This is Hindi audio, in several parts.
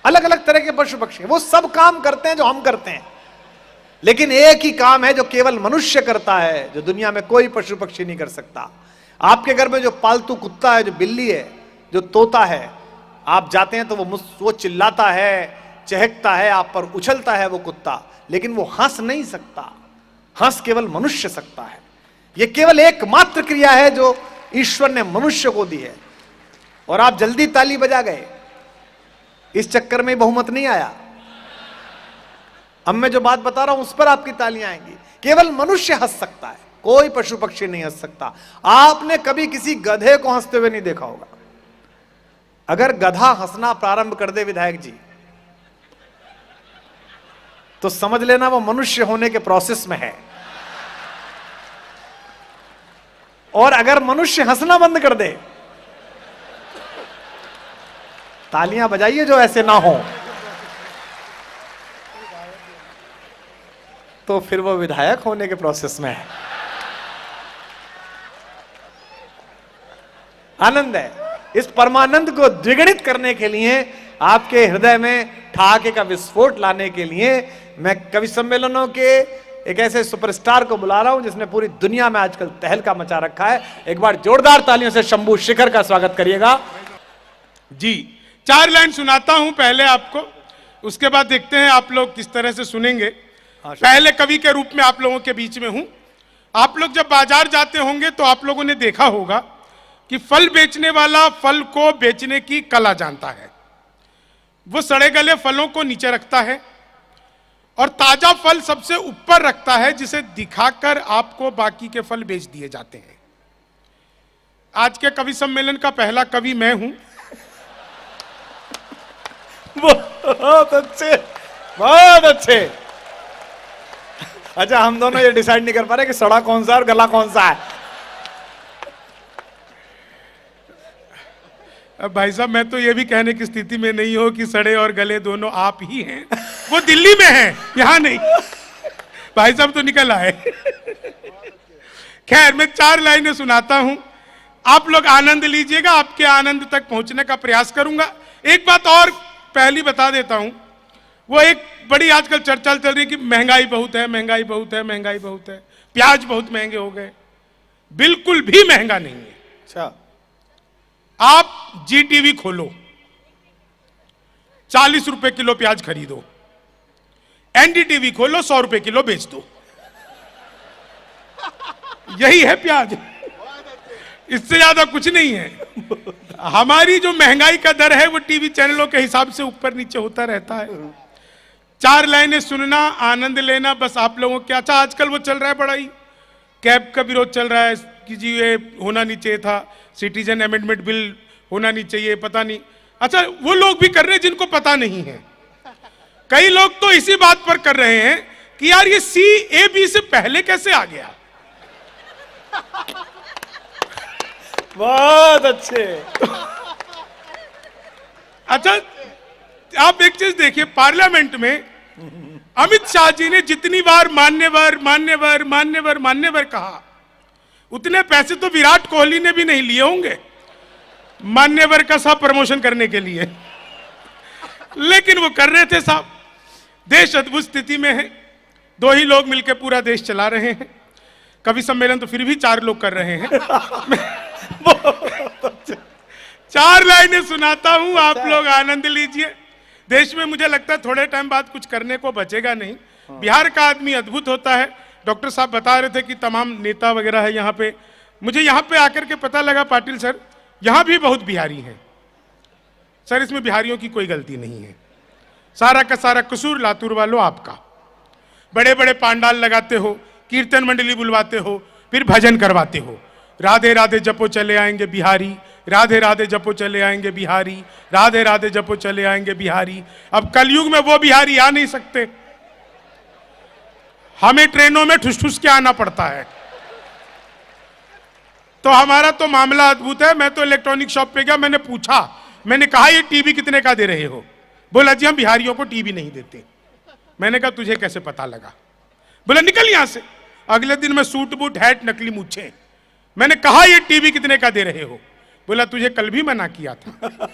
अलग अलग तरह के पशु पक्षी, वो सब काम करते हैं जो हम करते हैं, लेकिन एक ही काम है जो केवल मनुष्य करता है, जो दुनिया में कोई पशु पक्षी नहीं कर सकता। आपके घर में जो पालतू कुत्ता है, जो बिल्ली है, जो तोता है, आप जाते हैं तो वो चिल्लाता है, चहकता है, आप पर उछलता है वो कुत्ता, लेकिन वो हंस नहीं सकता। हंस केवल मनुष्य सकता है। ये केवल एकमात्र क्रिया है जो ईश्वर ने मनुष्य को दी है। और आप जल्दी ताली बजा गए, इस चक्कर में बहुमत नहीं आया। अब मैं जो बात बता रहा हूं उस पर आपकी तालियां आएंगी। केवल मनुष्य हंस सकता है, कोई पशु पक्षी नहीं हंस सकता। आपने कभी किसी गधे को हंसते हुए नहीं देखा होगा। अगर गधा हंसना प्रारंभ कर दे विधायक जी, तो समझ लेना वो मनुष्य होने के प्रोसेस में है। और अगर मनुष्य हंसना बंद कर दे, तालियां बजाइए जो ऐसे ना हो, तो फिर वो विधायक होने के प्रोसेस में है। आनंद है। इस परमानंद को द्विगुणित करने के लिए, आपके हृदय में ठहाके का विस्फोट लाने के लिए, मैं कवि सम्मेलनों के एक ऐसे सुपरस्टार को बुला रहा हूं जिसने पूरी दुनिया में आजकल तहलका मचा रखा है। एक बार जोरदार तालियों से शंभू शिखर का स्वागत करिएगा जी। 4 लाइन सुनाता हूं पहले आपको, उसके बाद देखते हैं आप लोग किस तरह से सुनेंगे। पहले कवि के रूप में आप लोगों के बीच में हूं। आप लोग जब बाजार जाते होंगे तो आप लोगों ने देखा होगा कि फल बेचने वाला फल को बेचने की कला जानता है। वो सड़े गले फलों को नीचे रखता है और ताजा फल सबसे ऊपर रखता है, जिसे दिखाकर आपको बाकी के फल बेच दिए जाते हैं। आज के कवि सम्मेलन का पहला कवि मैं हूं। बहुत अच्छे, बहुत अच्छे। अच्छा, हम दोनों ये डिसाइड नहीं कर पा रहे कि सड़ा कौन सा और गला कौन सा है। अब भाई साहब, मैं तो ये भी कहने की स्थिति में नहीं हो कि सड़े और गले दोनों आप ही हैं। वो दिल्ली में हैं, यहां नहीं। भाई साहब तो निकल आए। खैर, मैं 4 लाइनें सुनाता हूं, आप लोग आनंद लीजिएगा। आपके आनंद तक पहुंचने का प्रयास करूंगा। एक बात और पहली बता देता हूं, वो एक बड़ी आजकल चर्चा चल रही है कि महंगाई बहुत है, महंगाई बहुत है, महंगाई बहुत है, प्याज बहुत महंगे हो गए। बिल्कुल भी महंगा नहीं है। अच्छा, आप जी टीवी खोलो, 40 रुपए किलो प्याज खरीदो। एनडीटीवी खोलो, 100 रुपए किलो बेच दो। यही है प्याज, इससे ज्यादा कुछ नहीं है। हमारी जो महंगाई का दर है वो टीवी चैनलों के हिसाब से ऊपर नीचे होता रहता है। 4 लाइनें सुनना, आनंद लेना, बस आप लोगों के। अच्छा, आजकल वो चल रहा है बड़ा ही, कैब का विरोध चल रहा है कि जी ये होना नहीं चाहिए था, सिटीजन अमेंडमेंट बिल होना नहीं चाहिए, पता नहीं। अच्छा, वो लोग भी कर रहे हैं जिनको पता नहीं है। कई लोग तो इसी बात पर कर रहे हैं कि यार ये CAB से पहले कैसे आ गया। बहुत अच्छे। अच्छा, आप एक चीज देखिए, पार्लियामेंट में अमित शाह जी ने जितनी बार मान्यवर मान्यवर मान्यवर मान्यवर कहा, उतने पैसे तो विराट कोहली ने भी नहीं लिए होंगे मान्यवर का सब प्रमोशन करने के लिए। लेकिन वो कर रहे थे साहब। देश अद्भुत स्थिति में है, 2 ही लोग मिलकर पूरा देश चला रहे हैं। कवि सम्मेलन तो फिर भी 4 लोग कर रहे हैं। 4 लाइनें सुनाता हूं, आप लोग आनंद लीजिए। देश में मुझे लगता है थोड़े टाइम बाद कुछ करने को बचेगा नहीं। बिहार का आदमी अद्भुत होता है। डॉक्टर साहब बता रहे थे कि तमाम नेता वगैरह है यहाँ पे। मुझे यहाँ पे आकर के पता लगा पाटिल सर, यहाँ भी बहुत बिहारी हैं। सर, इसमें बिहारियों की कोई गलती नहीं है, सारा का सारा कसूर लातूर वालों आपका। बड़े बड़े पांडाल लगाते हो, कीर्तन मंडली बुलवाते हो, फिर भजन करवाते हो। राधे राधे जपो चले आएंगे बिहारी, राधे राधे जपो चले आएंगे बिहारी, राधे राधे जपो चले आएंगे बिहारी। अब कलयुग में वो बिहारी आ नहीं सकते, हमें ट्रेनों में ठुस ठुस के आना पड़ता है। तो हमारा तो मामला अद्भुत है। मैं तो इलेक्ट्रॉनिक शॉप पे गया, मैंने पूछा, मैंने कहा ये टीवी कितने का दे रहे हो? बोला जी हम बिहारियों को टीवी नहीं देते। मैंने कहा तुझे कैसे पता लगा? बोला निकल यहां से। अगले दिन मैं सूट बूट हैट नकली मूछे। मैंने कहा ये टीवी कितने का दे रहे हो? बोला तुझे कल भी मना किया था,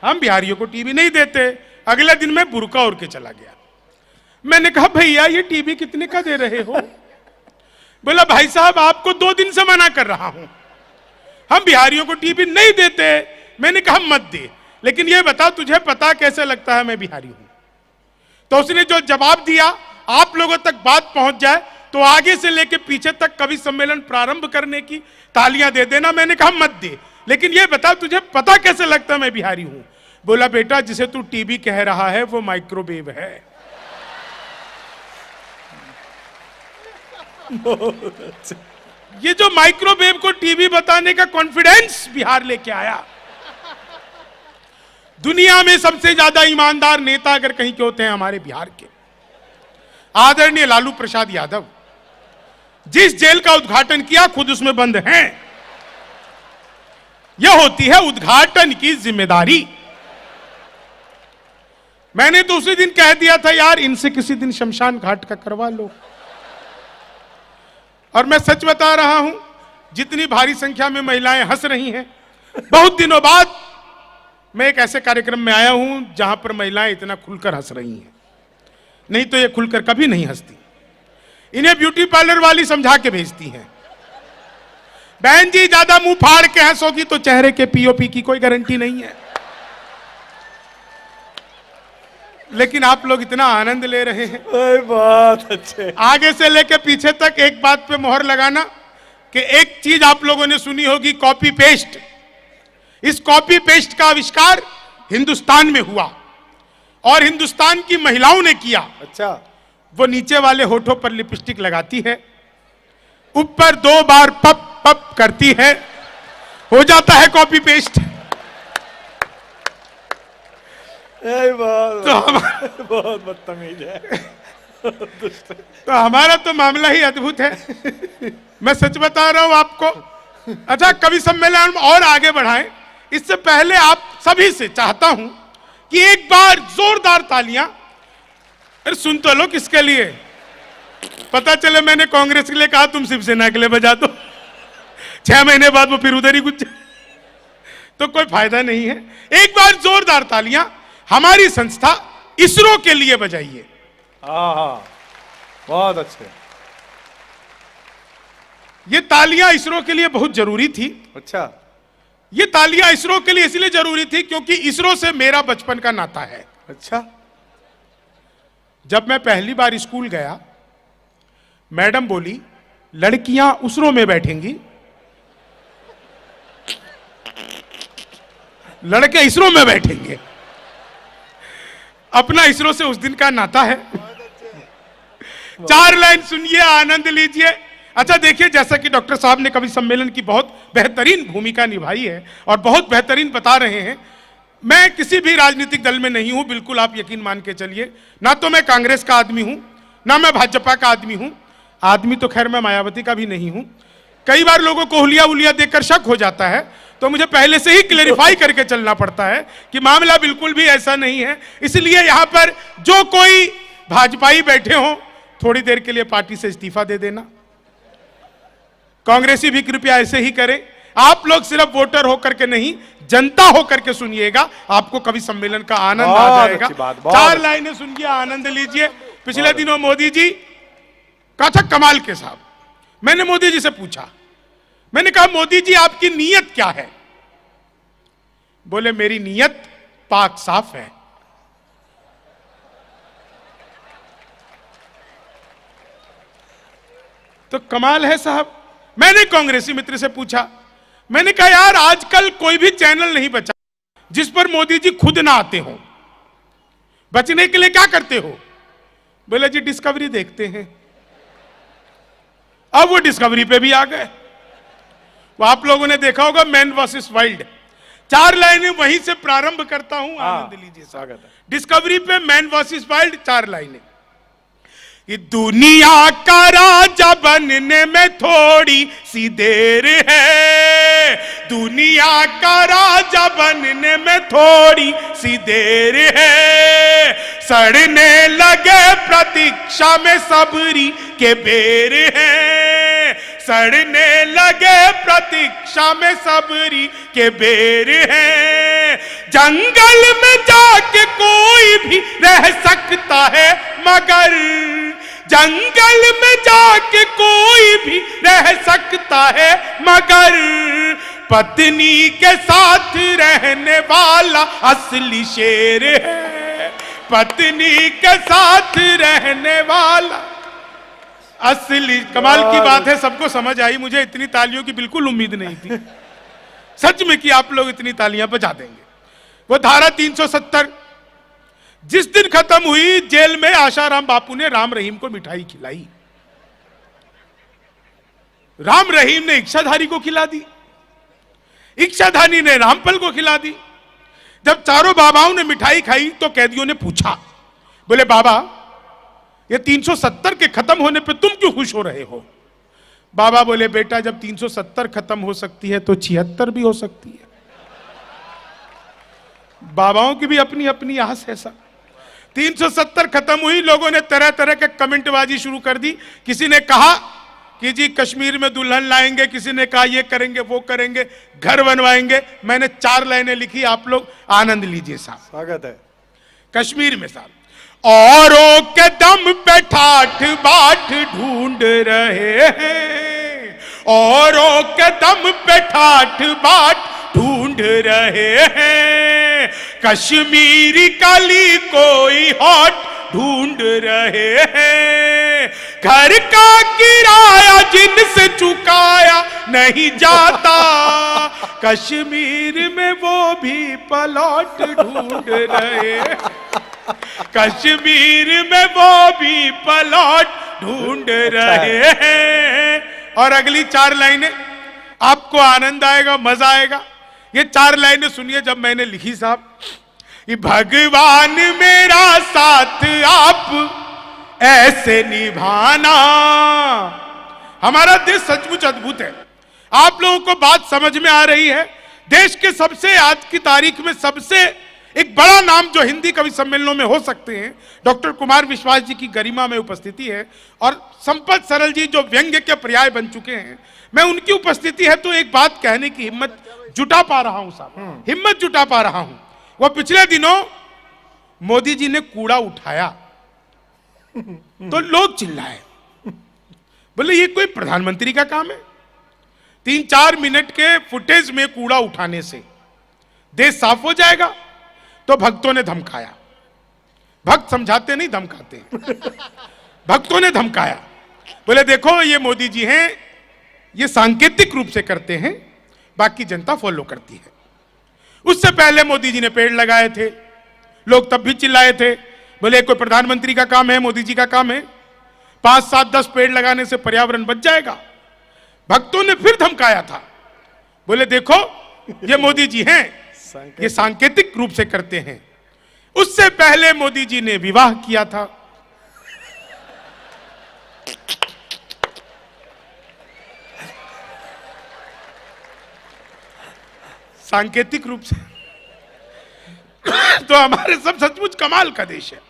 हम बिहारियों को टीवी नहीं देते। अगले दिन मैं बुर्का ओढ़ के चला गया। मैंने कहा भैया ये टीवी कितने का दे रहे हो? बोला भाई साहब आपको 2 दिन से मना कर रहा हूं, हम बिहारियों को टीवी नहीं देते। मैंने कहा मत दे, लेकिन ये बता तुझे पता कैसे लगता है मैं बिहारी हूं? तो उसने जो जवाब दिया, आप लोगों तक बात पहुंच जाए तो आगे से लेके पीछे तक कवि सम्मेलन प्रारंभ करने की तालियां दे देना। मैंने कहा मत दे, लेकिन ये बता तुझे पता कैसे लगता है मैं बिहारी हूं? बोला बेटा जिसे तू टीवी कह रहा है वो माइक्रोवेव है। ये जो माइक्रोवेव को टीवी बताने का कॉन्फिडेंस बिहार लेके आया। दुनिया में सबसे ज्यादा ईमानदार नेता अगर कहीं के होते हैं हमारे बिहार के, आदरणीय लालू प्रसाद यादव। जिस जेल का उद्घाटन किया खुद उसमें बंद हैं। यह होती है उद्घाटन की जिम्मेदारी। मैंने तो उसी दिन कह दिया था यार इनसे किसी दिन शमशान घाट का करवा लो। और मैं सच बता रहा हूं, जितनी भारी संख्या में महिलाएं हंस रही हैं, बहुत दिनों बाद मैं एक ऐसे कार्यक्रम में आया हूं जहां पर महिलाएं इतना खुलकर हंस रही हैं। नहीं तो ये खुलकर कभी नहीं हंसती। इन्हें ब्यूटी पार्लर वाली समझा के भेजती हैं, बहन जी ज्यादा मुंह फाड़ के हंसोगी तो चेहरे के पीओपी की कोई गारंटी नहीं है। लेकिन आप लोग इतना आनंद ले रहे हैं। बहुत अच्छे। आगे से लेके पीछे तक एक बात पे मोहर लगाना कि एक चीज आप लोगों ने सुनी होगी, कॉपी पेस्ट। इस कॉपी पेस्ट का आविष्कार हिंदुस्तान में हुआ और हिंदुस्तान की महिलाओं ने किया। अच्छा। वो नीचे वाले होठों पर लिपस्टिक लगाती है, ऊपर 2 बार पप पप करती है, हो जाता है कॉपी पेस्ट। बहुत बदतमीज है। तो हमारा तो मामला ही अद्भुत है। मैं सच बता रहा हूं आपको। अच्छा, कवि सम्मेलन और आगे बढ़ाएं, इससे पहले आप सभी से चाहता हूं कि एक बार जोरदार तालियां। अरे सुन तो लो, किसके लिए? पता चले मैंने कांग्रेस के लिए कहा तुम शिवसेना के लिए बजा दो, 6 महीने बाद वो फिर उधर ही कुछ, तो कोई फायदा नहीं है। एक बार जोरदार तालियां हमारी संस्था इसरो के लिए बजाइए। हाँ, बहुत अच्छे। ये तालियां इसरो के लिए बहुत जरूरी थी। अच्छा। ये तालियां इसरो के लिए इसलिए जरूरी थी क्योंकि इसरो से मेरा बचपन का नाता है। अच्छा। जब मैं पहली बार स्कूल गया, मैडम बोली लड़कियां उसरो में बैठेंगी, लड़के इसरो में बैठेंगे। अपना इसरो से उस दिन का नाता है। 4 लाइन सुनिए, आनंद लीजिए। अच्छा देखिए, जैसा कि डॉक्टर साहब ने कवि सम्मेलन की बहुत बेहतरीन भूमिका निभाई है और बहुत बेहतरीन बता रहे हैं। मैं किसी भी राजनीतिक दल में नहीं हूं, बिल्कुल आप यकीन मान के चलिए। ना तो मैं कांग्रेस का आदमी हूं, ना मैं भाजपा का आदमी हूं। आदमी तो खैर मैं मायावती का भी नहीं हूं। कई बार लोगों को हुलिया उलिया देखकर शक हो जाता है, तो मुझे पहले से ही क्लेरिफाई करके चलना पड़ता है कि मामला बिल्कुल भी ऐसा नहीं है। इसलिए यहां पर जो कोई भाजपाई बैठे हो, थोड़ी देर के लिए पार्टी से इस्तीफा दे देना। कांग्रेसी भी कृपया ऐसे ही करें। आप लोग सिर्फ वोटर होकर के नहीं, जनता होकर के सुनिएगा, आपको कवि सम्मेलन का आनंद आ जाएगा। 4 लाइनें सुनिए, आनंद लीजिए। पिछले दिनों मोदी जी का था कमाल के साहब। मैंने मोदी जी से पूछा, मैंने कहा मोदी जी आपकी नीयत क्या है? बोले मेरी नीयत पाक साफ है। तो कमाल है साहब। मैंने कांग्रेसी मित्र से पूछा, मैंने कहा यार आजकल कोई भी चैनल नहीं बचा जिस पर मोदी जी खुद ना आते हो, बचने के लिए क्या करते हो? बोले जी डिस्कवरी देखते हैं। अब वो डिस्कवरी पे भी आ गए। वो आप लोगों ने देखा होगा मैन वर्सेस वाइल्ड। 4 लाइनें वहीं से प्रारंभ करता हूं, आनंद लीजिए। स्वागत है। डिस्कवरी पे मैन वर्सेस वाइल्ड, 4 लाइनें। कि दुनिया का राजा बनने में थोड़ी सी देर है, दुनिया का राजा बनने में थोड़ी सी देर है, सड़ने लगे प्रतीक्षा में सबरी के बेर है, सड़ने लगे प्रतीक्षा में सबरी के बेर है, जंगल में जाके कोई पत्नी के साथ रहने वाला असली शेर है, पत्नी के साथ रहने वाला असली। कमाल की बात है, सबको समझ आई। मुझे इतनी तालियों की बिल्कुल उम्मीद नहीं थी सच में कि आप लोग इतनी तालियां बजा देंगे। वो धारा 370 जिस दिन खत्म हुई, जेल में आशाराम बापू ने राम रहीम को मिठाई खिलाई। राम रहीम ने इच्छाधारी को खिला दी, इच्छाधारी ने रामपल को खिला दी। जब चारों बाबाओं ने मिठाई खाई तो कैदियों ने पूछा, बोले बाबा ये 370 के खत्म होने पे तुम क्यों खुश हो रहे हो? बाबा बोले बेटा जब 370 खत्म हो सकती है तो 76 भी हो सकती है। बाबाओं की भी अपनी अपनी आस है सब। 370 खत्म हुई, लोगों ने तरह तरह के कमेंटबाजी शुरू कर दी। किसी ने कहा कि जी कश्मीर में दुल्हन लाएंगे, किसी ने कहा ये करेंगे वो करेंगे, घर बनवाएंगे। मैंने 4 लाइनें लिखी, आप लोग आनंद लीजिए साहब। स्वागत है। कश्मीर में साहब, औरों के दम पे ठाठ बाट ढूंढ रहे हैं, औरों के दम पे ठाठ बाट ढूंढ रहे हैं, कश्मीरी काली कोई हॉट ढूंढ रहे हैं, घर का किराया जिनसे चुकाया नहीं जाता, कश्मीर में वो भी प्लॉट ढूंढ रहे हैं, कश्मीर में वो भी प्लॉट ढूंढ रहे हैं। और अगली 4 लाइनें आपको आनंद आएगा, मजा आएगा। ये 4 लाइनें सुनिए जब मैंने लिखी साहब, कि भगवान मेरा साथ आप ऐसे निभाना। हमारा देश सचमुच अद्भुत है। आप लोगों को बात समझ में आ रही है? देश के सबसे आज की तारीख में सबसे एक बड़ा नाम जो हिंदी कवि सम्मेलनों में हो सकते हैं, डॉक्टर कुमार विश्वास जी की गरिमा में उपस्थिति है, और संपत सरल जी जो व्यंग्य के पर्याय बन चुके हैं, मैं उनकी उपस्थिति है तो एक बात कहने की हिम्मत जुटा पा रहा हूं साहब, हिम्मत जुटा पा रहा हूं। वो पिछले दिनों मोदी जी ने कूड़ा उठाया तो लोग चिल्लाए, बोले ये कोई प्रधानमंत्री का काम है? 3-4 मिनट के फुटेज में कूड़ा उठाने से देश साफ हो जाएगा? तो भक्तों ने धमकाया। भक्त समझाते नहीं, धमकाते। भक्तों ने धमकाया, बोले देखो ये मोदी जी हैं, ये सांकेतिक रूप से करते हैं, बाकी जनता फॉलो करती है। उससे पहले मोदी जी ने पेड़ लगाए थे, लोग तब भी चिल्लाए थे, बोले कोई प्रधानमंत्री का काम है, मोदी जी का काम है? 5, 7, 10 पेड़ लगाने से पर्यावरण बच जाएगा? भक्तों ने फिर धमकाया था, बोले देखो ये मोदी जी हैं, ये सांकेतिक रूप से करते हैं। उससे पहले मोदी जी ने विवाह किया था, सांकेतिक रूप से। तो हमारे सब सचमुच कमाल का देश है।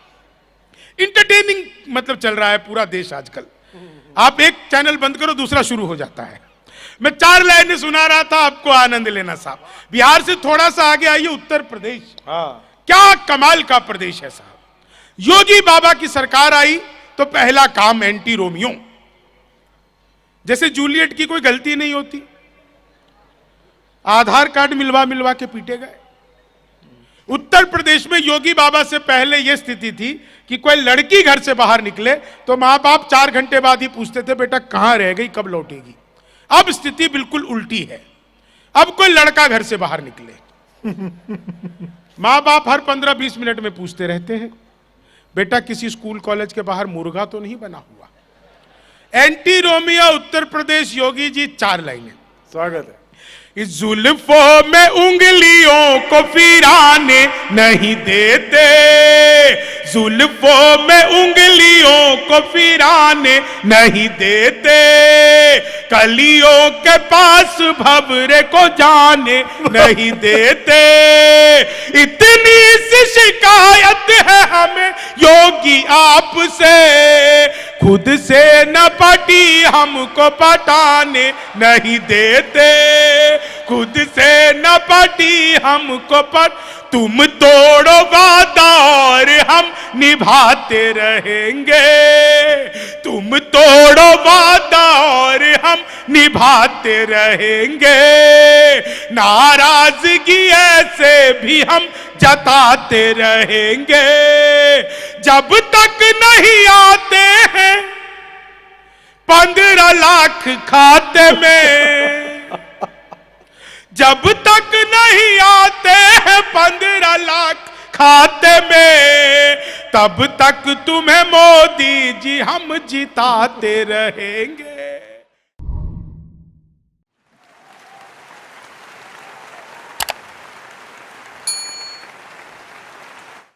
इंटरटेनिंग मतलब चल रहा है पूरा देश आजकल। आप एक चैनल बंद करो दूसरा शुरू हो जाता है। मैं 4 लाइनें सुना रहा था, आपको आनंद लेना साहब। बिहार से थोड़ा सा आगे आइए, उत्तर प्रदेश। क्या कमाल का प्रदेश है साहब। योगी बाबा की सरकार आई तो पहला काम एंटी रोमियो, जैसे जूलियट की कोई गलती नहीं होती, आधार कार्ड मिलवा मिलवा के पीटे गए। उत्तर प्रदेश में योगी बाबा से पहले यह स्थिति थी कि कोई लड़की घर से बाहर निकले तो मां बाप 4 घंटे बाद ही पूछते थे बेटा कहां रह गई, कब लौटेगी। अब स्थिति बिल्कुल उल्टी है। अब कोई लड़का घर से बाहर निकले, मां बाप हर 15-20 मिनट में पूछते रहते हैं बेटा किसी स्कूल कॉलेज के बाहर मुर्गा तो नहीं बना हुआ। Anti Romeo Uttar Pradesh, Yogi ji. 4 लाइनें। स्वागत है। इस जुल्फों में उंगलियों को फिराने नहीं देते, जुल्फों में उंगलियों को फिराने नहीं देते, कलियों के पास भंवरे को जाने नहीं देते। इतनी सी शिकायत है हमें योगी आपसे, खुद से न पटी हमको पटाने नहीं देते, खुद से न पटी हमको पट। तुम तोड़ो वादा और हम निभाते रहेंगे, तुम तुम तोड़ो वादा और हम निभाते रहेंगे, नाराजगी ऐसे भी हम जताते रहेंगे। जब तक नहीं आते हैं 15 लाख खाते में, जब तक नहीं आते हैं 15 लाख खाते में, तब तक तुम्हें मोदी जी हम जिताते रहेंगे।